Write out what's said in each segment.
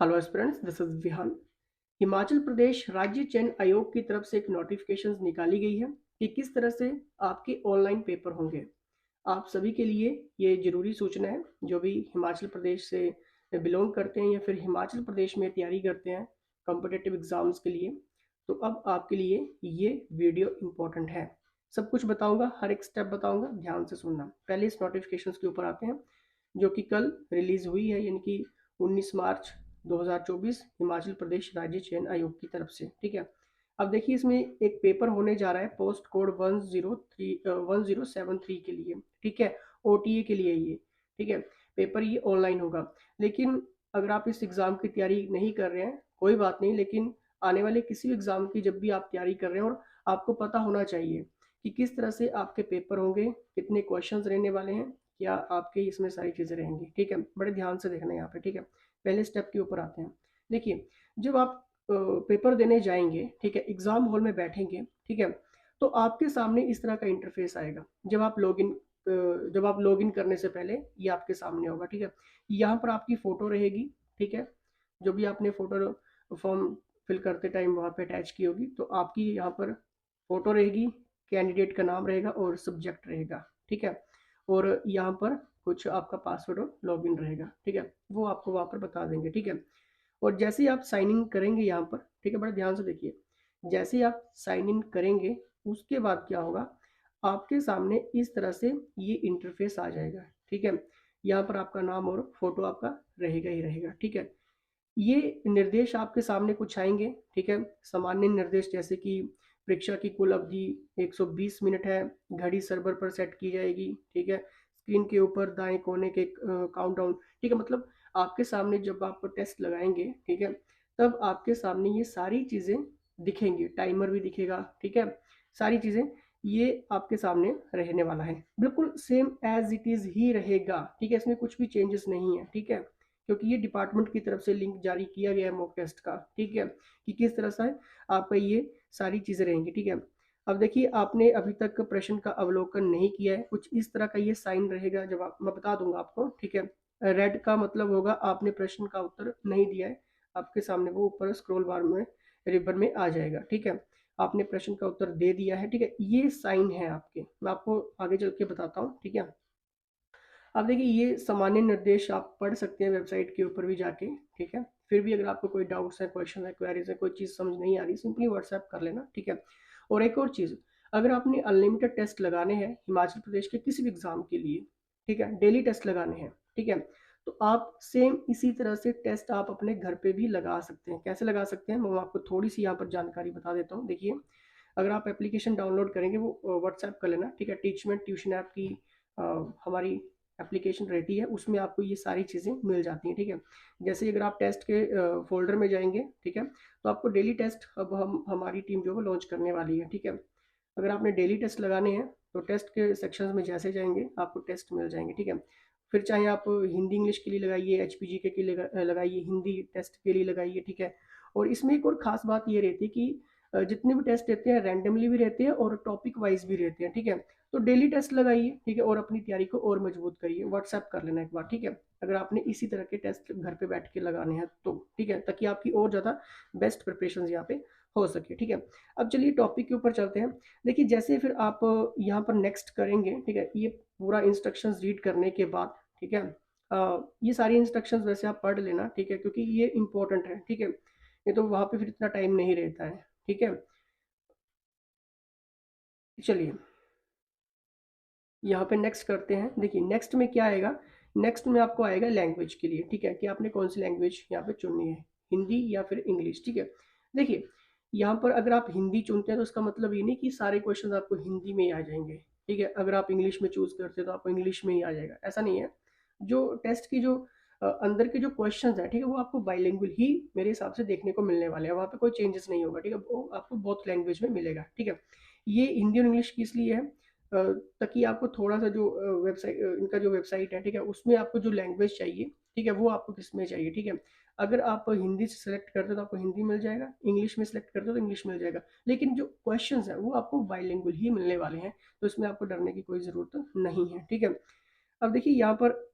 Hello students, this is Vihan. Himachal Pradesh राज्य चयन आयोग की तरफ से एक नोटिफिकेशन निकाली गई है कि किस तरह से आपके ऑनलाइन पेपर होंगे। आप सभी के लिए ये जरूरी सूचना है, जो भी हिमाचल प्रदेश से बिलोंग करते हैं या फिर हिमाचल प्रदेश में तैयारी करते हैं कॉम्पिटेटिव एग्जाम्स के लिए। तो अब आपके लिए ये वीडियो इम्पोर्टेंट है। सब कुछ बताऊंगा, हर एक स्टेप बताऊंगा, ध्यान से सुनना। पहले इस नोटिफिकेशन के ऊपर आते हैं, जो कि कल रिलीज हुई है, यानी कि 19 मार्च 2024 हिमाचल प्रदेश राज्य चयन आयोग की तरफ से। ठीक है, अब देखिए इसमें एक पेपर होने जा रहा है पोस्ट कोड 1073 के लिए। ठीक है, ओटीए के लिए ये। ठीक है, पेपर ये ऑनलाइन होगा। लेकिन अगर आप इस एग्ज़ाम की तैयारी नहीं कर रहे हैं कोई बात नहीं, लेकिन आने वाले किसी भी एग्ज़ाम की जब भी आप तैयारी कर रहे हैं, और आपको पता होना चाहिए कि किस तरह से आपके पेपर होंगे, कितने क्वेश्चंस रहने वाले हैं, क्या आपके इसमें सारी चीज़ें रहेंगी। ठीक है, बड़े ध्यान से देखना यहाँ पे। ठीक है, पहले स्टेप के ऊपर आते हैं। देखिए, जब आप पेपर देने जाएंगे, ठीक है, एग्जाम हॉल में बैठेंगे, ठीक है, तो आपके सामने इस तरह का इंटरफेस आएगा। जब आप लॉगिन करने से पहले ये आपके सामने होगा। ठीक है, यहाँ पर आपकी फ़ोटो रहेगी। ठीक है, जो भी आपने फ़ोटो फॉर्म फिल करते टाइम वहाँ पे अटैच की होगी, तो आपकी यहाँ पर फ़ोटो रहेगी, कैंडिडेट का नाम रहेगा और सब्जेक्ट रहेगा। ठीक है, और यहाँ पर कुछ आपका पासवर्ड और लॉगिन रहेगा। ठीक है, वो आपको वहाँ पर बता देंगे। ठीक है, और जैसे ही आप साइन इन करेंगे यहाँ पर, ठीक है, बड़े ध्यान से देखिए, जैसे ही आप साइन इन करेंगे उसके बाद क्या होगा, आपके सामने इस तरह से ये इंटरफेस आ जाएगा। ठीक है, यहाँ पर आपका नाम और फोटो आपका रहेगा ही रहेगा। ठीक है, ये निर्देश आपके सामने कुछ आएंगे। ठीक है, सामान्य निर्देश जैसे कि परीक्षा की कुल अवधि 120 मिनट है, घड़ी सर्वर पर सेट की जाएगी। ठीक है, स्क्रीन के ऊपर दाएं कोने के काउंटडाउन। ठीक है, मतलब आपके सामने जब आप टेस्ट लगाएंगे, ठीक है, तब आपके सामने ये सारी चीज़ें दिखेंगी, टाइमर भी दिखेगा। ठीक है, सारी चीज़ें ये आपके सामने रहने वाला है, बिल्कुल सेम एज इट इज़ ही रहेगा। ठीक है, इसमें कुछ भी चेंजेस नहीं है। ठीक है, क्योंकि ये डिपार्टमेंट की तरफ से लिंक जारी किया गया है मॉक टेस्ट का। ठीक है, कि किस तरह से आपका ये सारी चीज़ें रहेंगी। ठीक है, अब देखिए, आपने अभी तक प्रश्न का अवलोकन नहीं किया है, कुछ इस तरह का ये साइन रहेगा। जब आप, मैं बता दूंगा आपको। ठीक है, रेड का मतलब होगा आपने प्रश्न का उत्तर नहीं दिया है, आपके सामने वो ऊपर स्क्रॉल बार में रिबन में आ जाएगा। ठीक है, आपने प्रश्न का उत्तर दे दिया है। ठीक है, ये साइन है आपके, मैं आपको आगे चल के बताता हूँ। ठीक है, अब देखिए, ये सामान्य निर्देश आप पढ़ सकते हैं वेबसाइट के ऊपर भी जाके। ठीक है, फिर भी अगर आपको कोई डाउट्स है, क्वेश्चन है, क्वेरीज है, कोई चीज़ समझ नहीं आ रही, सिंपली व्हाट्सएप कर लेना। ठीक है, और एक और चीज़, अगर आपने अनलिमिटेड टेस्ट लगाने हैं हिमाचल प्रदेश के किसी भी एग्जाम के लिए, ठीक है, डेली टेस्ट लगाने हैं, ठीक है, तो आप सेम इसी तरह से टेस्ट आप अपने घर पे भी लगा सकते हैं। कैसे लगा सकते हैं, मैं आपको थोड़ी सी यहाँ पर जानकारी बता देता हूँ। देखिए, अगर आप एप्लीकेशन डाउनलोड करेंगे, वो व्हाट्सएप कर लेना। ठीक है, टीचमेंट ट्यूशन ऐप की हमारी एप्लीकेशन रहती है, उसमें आपको ये सारी चीज़ें मिल जाती हैं। ठीक है, जैसे अगर आप टेस्ट के फोल्डर में जाएंगे, ठीक है, तो आपको डेली टेस्ट अब हम हमारी टीम जो है लॉन्च करने वाली है। ठीक है, अगर आपने डेली टेस्ट लगाने हैं तो टेस्ट के सेक्शंस में जैसे जाएंगे आपको टेस्ट मिल जाएंगे। ठीक है, फिर चाहे आप हिंदी इंग्लिश के लिए लगाइए, एचपीजी के लिए लगाइए, हिंदी टेस्ट के लिए लगाइए। ठीक है, और इसमें एक और ख़ास बात ये रहती है कि जितने भी टेस्ट रहते हैं रैंडमली भी रहते हैं और टॉपिक वाइज भी रहते हैं। ठीक है, तो डेली टेस्ट लगाइए। ठीक है, और अपनी तैयारी को और मजबूत करिए। व्हाट्सएप कर लेना एक बार। ठीक है, अगर आपने इसी तरह के टेस्ट घर पे बैठ के लगाने हैं तो। ठीक है, ताकि आपकी और ज़्यादा बेस्ट प्रिपरेशन यहाँ पे हो सके। ठीक है, अब चलिए टॉपिक के ऊपर चलते हैं। देखिए, जैसे फिर आप यहाँ पर नेक्स्ट करेंगे, ठीक है, ये पूरा इंस्ट्रक्शंस रीड करने के बाद, ठीक है, ये सारी इंस्ट्रक्शंस वैसे आप पढ़ लेना। ठीक है, क्योंकि ये इंपॉर्टेंट है। ठीक है, ये तो वहाँ पे फिर इतना टाइम नहीं रहता है। ठीक है, चलिए यहाँ पे नेक्स्ट करते हैं। देखिए, नेक्स्ट में क्या आएगा, नेक्स्ट में आपको आएगा लैंग्वेज के लिए। ठीक है, कि आपने कौन सी लैंग्वेज यहाँ पे चुननी है, हिंदी या फिर इंग्लिश। ठीक है, देखिए, यहाँ पर अगर आप हिंदी चुनते हैं तो उसका मतलब ये नहीं कि सारे क्वेश्चन आपको हिंदी में ही आ जाएंगे। ठीक है, अगर आप इंग्लिश में चूज करते हैं तो आपको इंग्लिश में ही आ जाएगा, ऐसा नहीं है। जो टेस्ट की जो अंदर के जो क्वेश्चंस हैं, ठीक है, वो आपको बाइलिंगुअल ही मेरे हिसाब से देखने को मिलने वाले हैं, वहाँ पे कोई चेंजेस नहीं होगा। ठीक है, वो आपको बहुत लैंग्वेज में मिलेगा। ठीक है, ये हिंदी और इंग्लिश किस लिए है, ताकि आपको थोड़ा सा जो वेबसाइट, इनका जो वेबसाइट है, ठीक है, उसमें आपको जो लैंग्वेज चाहिए, ठीक है, वो आपको किस में चाहिए। ठीक है, अगर आप हिंदी से सेलेक्ट करते हो तो आपको हिंदी मिल जाएगा, इंग्लिश में सेलेक्ट करते हो तो इंग्लिश मिल जाएगा, लेकिन जो क्वेश्चंस हैं वो आपको बाइलिंगुअल ही मिलने वाले हैं, तो इसमें आपको डरने की कोई ज़रूरत नहीं है। ठीक है, अब देखिए यहाँ पर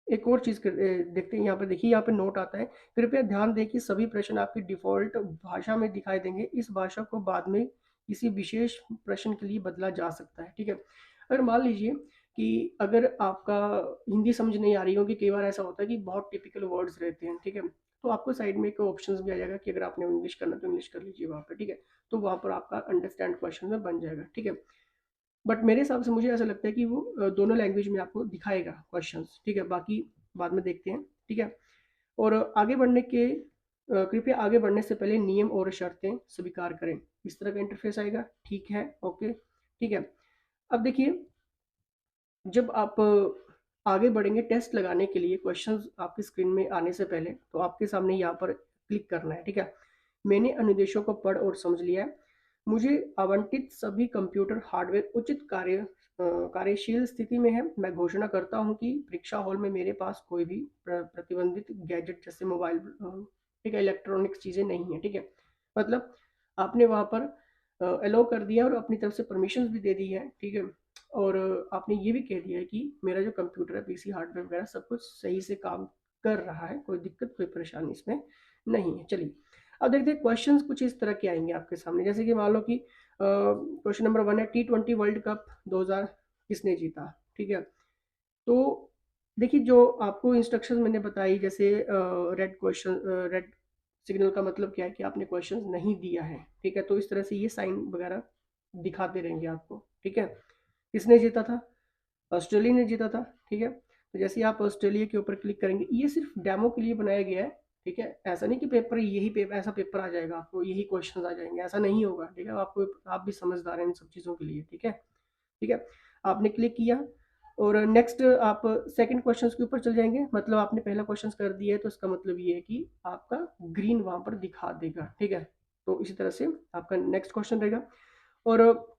एक और चीज़ देखते हैं यहाँ पे, देखिए यहाँ पे नोट आता है, कृपया ध्यान दें कि सभी प्रश्न आपकी डिफ़ॉल्ट भाषा में दिखाई देंगे। इस भाषा को बाद में किसी विशेष प्रश्न के लिए बदला जा सकता है, ठीक है? अगर मान लीजिए कि अगर आपका हिंदी समझ नहीं आ रही हो, कि कई बार ऐसा होता है कि बहुत टिपिकल वर्ड्स रहते हैं, ठीक है? तो आपको साइड में एक ऑप्शंस भी आ जाएगा कि अगर आपने इंग्लिश करना है तो इंग्लिश कर लीजिए वहाँ पे, ठीक है? तो वहाँ पर आपका अंडरस्टैंड क्वेश्चन में बन जाएगा, ठीक है? बट मेरे हिसाब से मुझे ऐसा लगता है कि वो दोनों लैंग्वेज में आपको दिखाएगा क्वेश्चंस, ठीक है? बाकी बाद में देखते हैं, ठीक है? और आगे बढ़ने के कृपया आगे बढ़ने से पहले नियम और शर्तें स्वीकार करें। इस तरह का इंटरफेस आएगा, ठीक है, ओके, ठीक है। अब देखिए, जब आप आगे बढ़ेंगे टेस्ट लगाने के लिए, क्वेश्चंस आपकी स्क्रीन में आने से पहले तो आपके सामने यहाँ पर क्लिक करना है, ठीक है? मैंने अनुदेशों को पढ़ और समझ लिया है। मुझे आवंटित सभी कंप्यूटर हार्डवेयर उचित कार्यशील स्थिति में है। मैं घोषणा करता हूँ कि परीक्षा हॉल में मेरे पास कोई भी प्रतिबंधित गैजेट जैसे मोबाइल, ठीक है, इलेक्ट्रॉनिक्स चीज़ें नहीं है, ठीक है? मतलब आपने वहाँ पर अलाउ कर दिया और अपनी तरफ से परमिशंस भी दे दी है, ठीक है? और आपने ये भी कह दिया है कि मेरा जो कंप्यूटर है, पीसी हार्डवेयर वगैरह सब कुछ सही से काम कर रहा है, कोई दिक्कत कोई परेशानी इसमें नहीं है। चलिए, अब देखते हैं क्वेश्चंस कुछ इस तरह के आएंगे आपके सामने, जैसे कि मान लो कि क्वेश्चन नंबर 1 है, T20 वर्ल्ड कप 2000 किसने जीता, ठीक है? तो देखिए, जो आपको इंस्ट्रक्शंस मैंने बताई, जैसे रेड सिग्नल का मतलब क्या है कि आपने क्वेश्चन नहीं दिया है, ठीक है? तो इस तरह से ये साइन वगैरह दिखाते रहेंगे आपको, ठीक है? किसने जीता था? ऑस्ट्रेलिया ने जीता था, ठीक है? तो जैसे ही आप ऑस्ट्रेलिया के ऊपर क्लिक करेंगे, ये सिर्फ डेमो के लिए बनाया गया है, ठीक है? ऐसा नहीं कि पेपर यही पेपर ऐसा पेपर आ जाएगा आपको, यही क्वेश्चन आ जाएंगे, ऐसा नहीं होगा, ठीक है? आपको, आप भी समझदार हैं इन सब चीज़ों के लिए, ठीक है? ठीक है, आपने क्लिक किया और नेक्स्ट आप सेकंड क्वेश्चन के ऊपर चल जाएंगे, मतलब आपने पहला क्वेश्चन कर दिया है तो इसका मतलब ये है कि आपका ग्रीन वहां पर दिखा देगा, ठीक है? तो इसी तरह से आपका नेक्स्ट क्वेश्चन रहेगा। और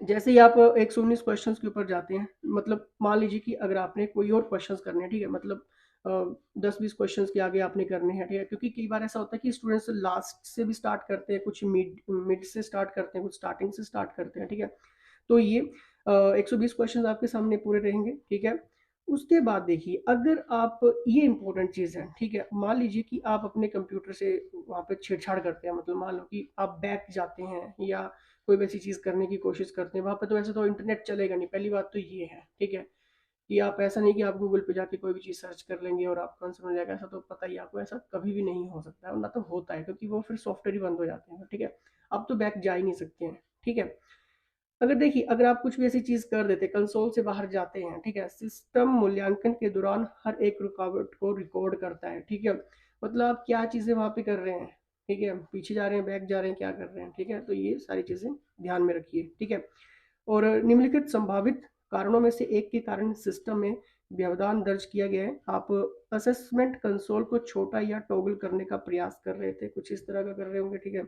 जैसे ही आप 119 क्वेश्चंस के ऊपर जाते हैं, मतलब मान लीजिए कि अगर आपने कोई और क्वेश्चंस करने हैं, ठीक है, मतलब 10-20 क्वेश्चंस के आगे आपने करने हैं, ठीक है, क्योंकि कई बार ऐसा होता है कि स्टूडेंट्स लास्ट से भी स्टार्ट करते हैं, कुछ मिड मिड से स्टार्ट करते हैं, कुछ स्टार्टिंग से स्टार्ट करते हैं, ठीक है? तो ये 120 क्वेश्चंस आपके सामने पूरे रहेंगे, ठीक है? उसके बाद देखिए, अगर आप, ये इंपॉर्टेंट चीज़ है, ठीक है, मान लीजिए कि आप अपने कंप्यूटर से वहाँ पे छेड़छाड़ करते हैं, मतलब मान लो कि आप बैक जाते हैं या कोई वैसी चीज़ करने की कोशिश करते हैं, वहाँ पे तो वैसे तो इंटरनेट चलेगा नहीं, पहली बात तो ये है, ठीक है? कि आप, ऐसा नहीं कि आप गूगल पे जाके कोई भी चीज़ सर्च कर लेंगे और आपको आंसर मिल जाएगा, ऐसा तो पता ही है आपको, ऐसा कभी भी नहीं हो सकता है, और ना तो होता है, क्योंकि वो फिर सॉफ्टवेयर ही बंद हो जाते हैं, ठीक है? आप तो बैक जा ही नहीं सकते हैं, ठीक है? अगर देखिए, अगर आप कुछ भी ऐसी चीज़ कर देते, कंसोल से बाहर जाते हैं, ठीक है, सिस्टम मूल्यांकन के दौरान हर एक रुकावट को रिकॉर्ड करता है, ठीक है? मतलब आप क्या चीज़ें वहाँ पे कर रहे हैं, ठीक है, पीछे जा रहे हैं, बैक जा रहे हैं, क्या कर रहे हैं, ठीक है? तो ये सारी चीज़ें ध्यान में रखिए, ठीक है? और निम्नलिखित संभावित कारणों में से एक के कारण सिस्टम में व्यवधान दर्ज किया गया है। आप असेसमेंट कंसोल को छोटा या टॉगल करने का प्रयास कर रहे थे, कुछ इस तरह का कर रहे होंगे, ठीक है?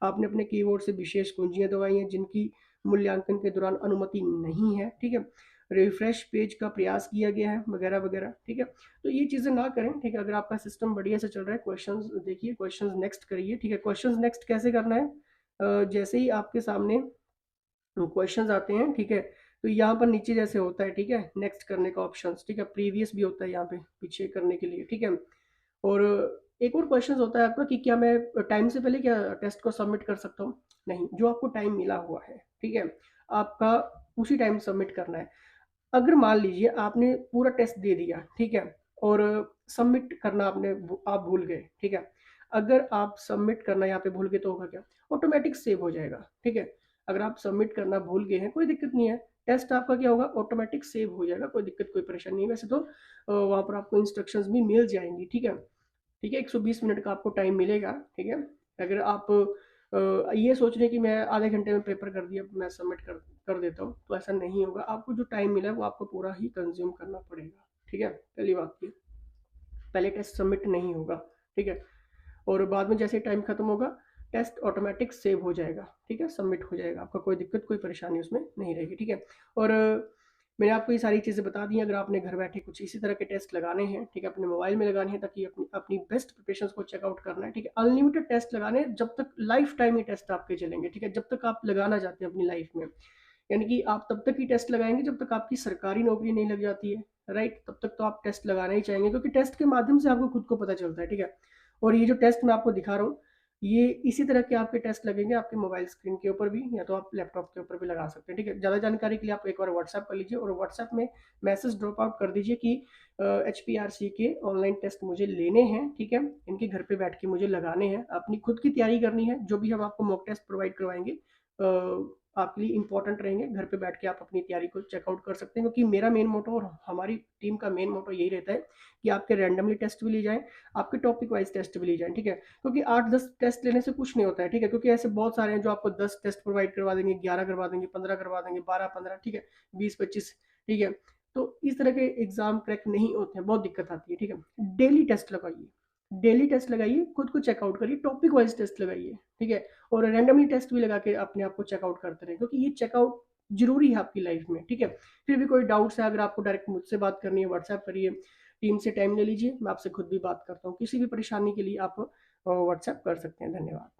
आपने अपने कीबोर्ड से विशेष कुंजियां दबाई हैं जिनकी मूल्यांकन के दौरान अनुमति नहीं है, ठीक है? रिफ्रेश पेज का प्रयास किया गया है, वगैरह वगैरह, ठीक है? तो ये चीज़ें ना करें, ठीक है? अगर आपका सिस्टम बढ़िया से चल रहा है, क्वेश्चंस देखिए, क्वेश्चंस नेक्स्ट करिए, ठीक है? क्वेश्चंस नेक्स्ट कैसे करना है? जैसे ही आपके सामने क्वेश्चंस आते हैं, ठीक है, तो यहाँ पर नीचे जैसे होता है, ठीक है, नेक्स्ट करने का ऑप्शंस, ठीक है, प्रीवियस भी होता है यहाँ पे पीछे करने के लिए, ठीक है? और एक और क्वेश्चन होता है आपका कि क्या मैं टाइम से पहले क्या टेस्ट को सबमिट कर सकता हूँ? नहीं, जो आपको टाइम मिला हुआ है, ठीक है, आपका उसी टाइम सबमिट करना है। अगर मान लीजिए आपने पूरा टेस्ट दे दिया, ठीक है, और सबमिट करना आप भूल गए, ठीक है, अगर आप सबमिट करना यहाँ पे भूल गए तो होगा क्या? ऑटोमेटिक सेव हो जाएगा, ठीक है? अगर आप सबमिट करना भूल गए हैं, कोई दिक्कत नहीं है, टेस्ट आपका क्या होगा, ऑटोमेटिक सेव हो जाएगा, कोई दिक्कत कोई परेशानी नहीं है। वैसे तो वहाँ पर आपको इंस्ट्रक्शंस भी मिल जाएंगी, ठीक है? ठीक है, 120 मिनट का आपको टाइम मिलेगा, ठीक है? अगर आप ये सोच रहे हैं कि मैं आधे घंटे में पेपर कर दिया, मैं सबमिट कर कर देता हूँ, तो ऐसा नहीं होगा, आपको जो टाइम मिला है वो आपको पूरा ही कंज्यूम करना पड़ेगा, ठीक है? पहली बात ये, पहले टेस्ट सबमिट नहीं होगा, ठीक है? और बाद में जैसे टाइम खत्म होगा, टेस्ट ऑटोमेटिक सेव हो जाएगा, ठीक है, सबमिट हो जाएगा, आपका कोई दिक्कत कोई परेशानी उसमें नहीं रहेगी, ठीक है? और मैंने आपको ये सारी चीज़ें बता दी हैं। अगर आपने घर बैठे कुछ इसी तरह के टेस्ट लगाने हैं, ठीक है, अपने मोबाइल में लगाने हैं, ताकि अपनी अपनी बेस्ट प्रिपरेशन को चेकआउट करना है, ठीक है, अनलिमिटेड टेस्ट लगाने हैं, जब तक लाइफ टाइम ही टेस्ट आपके चलेंगे, ठीक है, जब तक आप लगाना चाहते हैं अपनी लाइफ में। यानी कि आप तब तक ही टेस्ट लगाएंगे जब तक आपकी सरकारी नौकरी नहीं लग जाती है, राइट? तब तक तो आप टेस्ट लगाना ही चाहेंगे, क्योंकि टेस्ट के माध्यम से आपको खुद को पता चलता है, ठीक है? और ये जो टेस्ट मैं आपको दिखा रहा हूँ, ये इसी तरह के आपके टेस्ट लगेंगे आपके मोबाइल स्क्रीन के ऊपर भी, या तो आप लैपटॉप के ऊपर भी लगा सकते हैं, ठीक है? ज़्यादा जानकारी के लिए आप एक बार व्हाट्सएप कर लीजिए, और व्हाट्सएप में मैसेज ड्रॉप आउट कर दीजिए कि HPRC के ऑनलाइन टेस्ट मुझे लेने हैं, ठीक है? इनके घर पे बैठ के मुझे लगाने हैं, अपनी खुद की तैयारी करनी है। जो भी हम आपको मॉक टेस्ट प्रोवाइड करवाएंगे आपके लिए इंपॉर्टेंट रहेंगे। घर पे बैठ के आप अपनी तैयारी को चेकआउट कर सकते हैं, क्योंकि मेरा मेन मोटो और हमारी टीम का मेन मोटो यही रहता है कि आपके रैंडमली टेस्ट भी ली जाए, आपके टॉपिक वाइज टेस्ट भी ली जाए, ठीक है? क्योंकि 8-10 टेस्ट लेने से कुछ नहीं होता है, ठीक है? क्योंकि ऐसे बहुत सारे हैं जो आपको 10 टेस्ट प्रोवाइड करवा देंगे, 11 करवा देंगे, 15 करवा देंगे, 12-15, ठीक है? 20-25, ठीक है? तो इस तरह के एग्जाम क्रैक नहीं होते हैं, बहुत दिक्कत आती है, ठीक है? डेली टेस्ट लगाइए, डेली टेस्ट लगाइए, खुद को चेकआउट करिए, टॉपिक वाइज टेस्ट लगाइए, ठीक है? और रैंडमली टेस्ट भी लगा के अपने आप को चेकआउट करते रहे, क्योंकि ये चेकआउट जरूरी है आपकी लाइफ में, ठीक है? फिर भी कोई डाउट्स है, अगर आपको डायरेक्ट मुझसे बात करनी है, व्हाट्सएप करिए, टीम से टाइम ले लीजिए, मैं आपसे खुद भी बात करता हूँ। किसी भी परेशानी के लिए आप व्हाट्सएप कर सकते हैं। धन्यवाद।